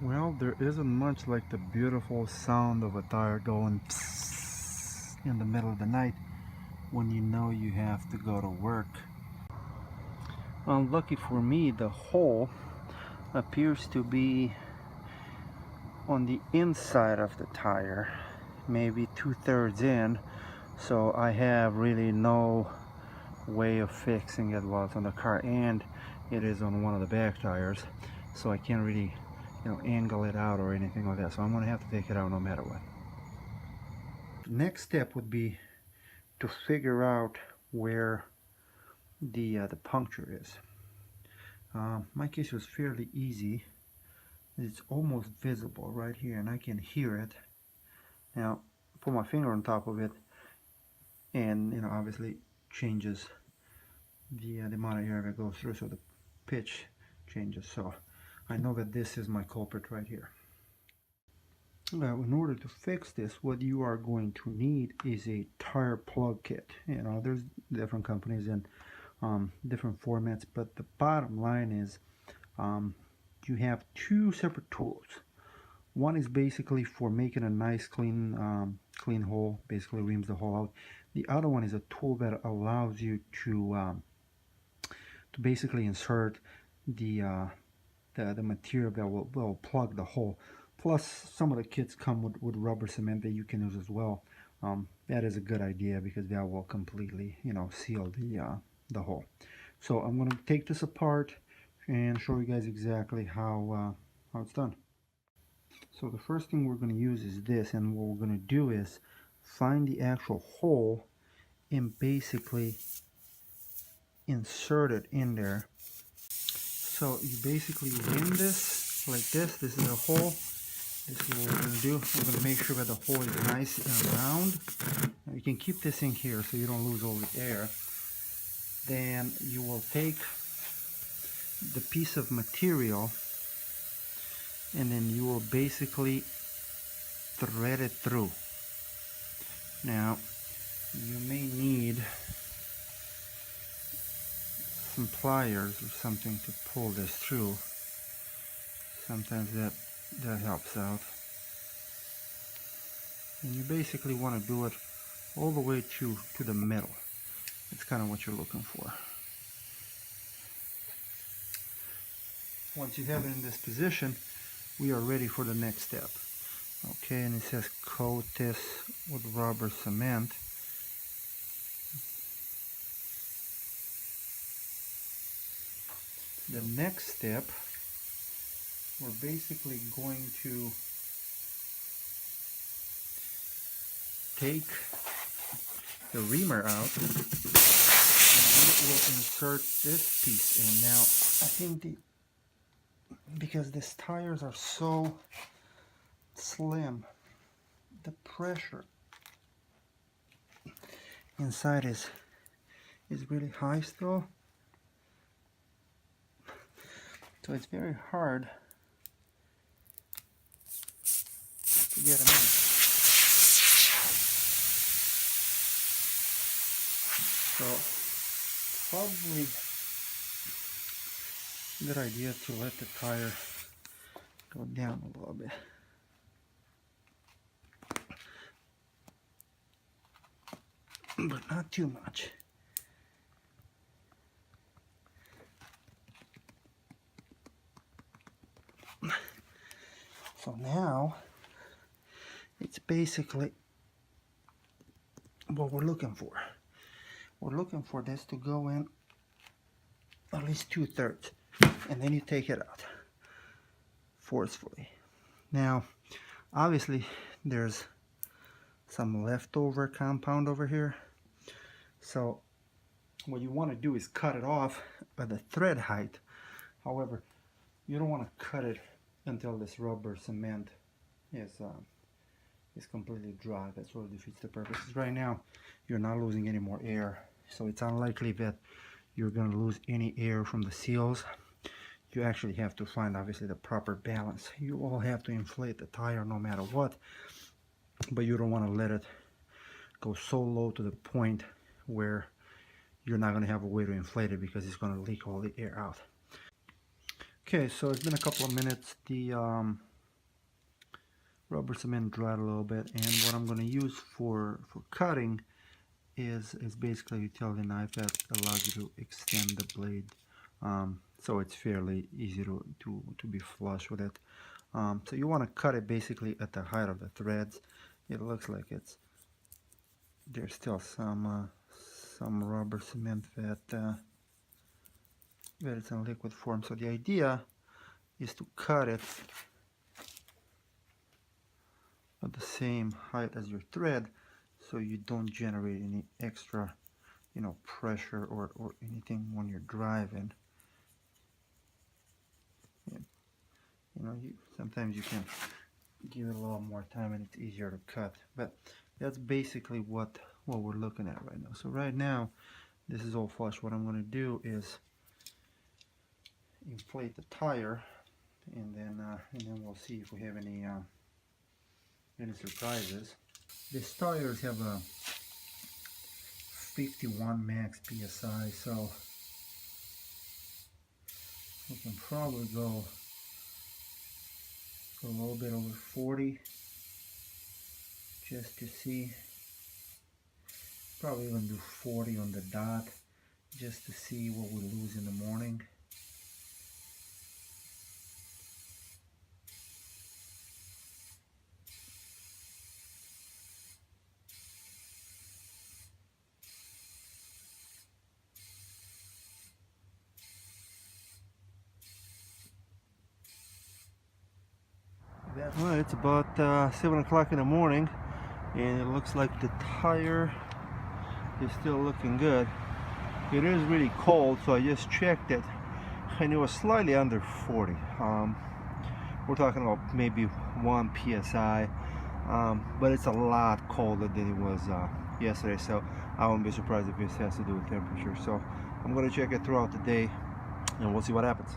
Well, there isn't much like the beautiful sound of a tire going psss in the middle of the night when you know you have to go to work. Unlucky for me, the hole appears to be on the inside of the tire, maybe 2/3 in, so I have really no way of fixing it while it's on the car, and it is on one of the back tires, so I can't really angle it out or anything like that, so I'm gonna have to take it out no matter what. Next step would be to figure out where the puncture is. My case was fairly easy. It's almost visible right here, and I can hear it. Now, put my finger on top of it, and obviously changes the amount of air that goes through, so the pitch changes. So I know that this is my culprit right here. Now, in order to fix this, what you are going to need is a tire plug kit. There's different companies and different formats, but the bottom line is you have two separate tools. One is basically for making a nice clean hole, basically reams the hole out. The other one is a tool that allows you to basically insert the material that will plug the hole. Plus, some of the kits come with rubber cement that you can use as well. That is a good idea because that will completely, seal the hole. So I'm going to take this apart and show you guys exactly how it's done. So the first thing we're going to use is this, and what we're going to do is find the actual hole and basically insert it in there. So you basically rim this like this. This is a hole. This is what we're going to do. We're going to make sure that the hole is nice and round. Now you can keep this in here so you don't lose all the air. Then you will take the piece of material and then you will basically thread it through. Now you may need some pliers or something to pull this through. Sometimes that helps out. And you basically want to do it all the way to the middle. It's kind of what you're looking for. Once you have it in this position, we are ready for the next step. Okay, and it says coat this with rubber cement. The next step, we're basically going to take the reamer out and we will insert this piece in. Now, I think because these tires are so slim, the pressure inside is really high still, so it's very hard to get them in. So probably a good idea to let the tire go down a little bit. But not too much. So now it's basically what we're looking for. We're looking for this to go in at least 2/3, and then you take it out forcefully. Now, obviously, there's some leftover compound over here. So what you want to do is cut it off by the thread height. However, you don't want to cut it until this rubber cement is completely dry. That sort of defeats the purpose. Right now, you're not losing any more air, so it's unlikely that you're going to lose any air from the seals. You actually have to find, obviously, the proper balance. You will have to inflate the tire no matter what, but you don't want to let it go so low to the point where you're not going to have a way to inflate it because it's going to leak all the air out. Okay, so it's been a couple of minutes. The rubber cement dried a little bit, and what I'm going to use for cutting is basically utility knife that allows you to extend the blade, so it's fairly easy to be flush with it. So you want to cut it basically at the height of the threads. It looks like there's still some rubber cement that it's in liquid form. So the idea is to cut it at the same height as your thread, so you don't generate any extra, pressure or anything when you're driving. Sometimes you can give it a little more time and it's easier to cut, but that's basically what we're looking at right now. So right now this is all flush. What I'm going to do is inflate the tire, and then we'll see if we have any surprises. These tires have a 51 max psi, so we can probably go a little bit over 40 just to see. Probably even do 40 on the dot just to see what we lose in the morning. Well, it's about 7 o'clock in the morning, and it looks like the tire is still looking good. It is really cold, so I just checked it, and it was slightly under 40. We're talking about maybe 1 psi, but it's a lot colder than it was yesterday, so I wouldn't be surprised if this has to do with temperature. So I'm going to check it throughout the day, and we'll see what happens.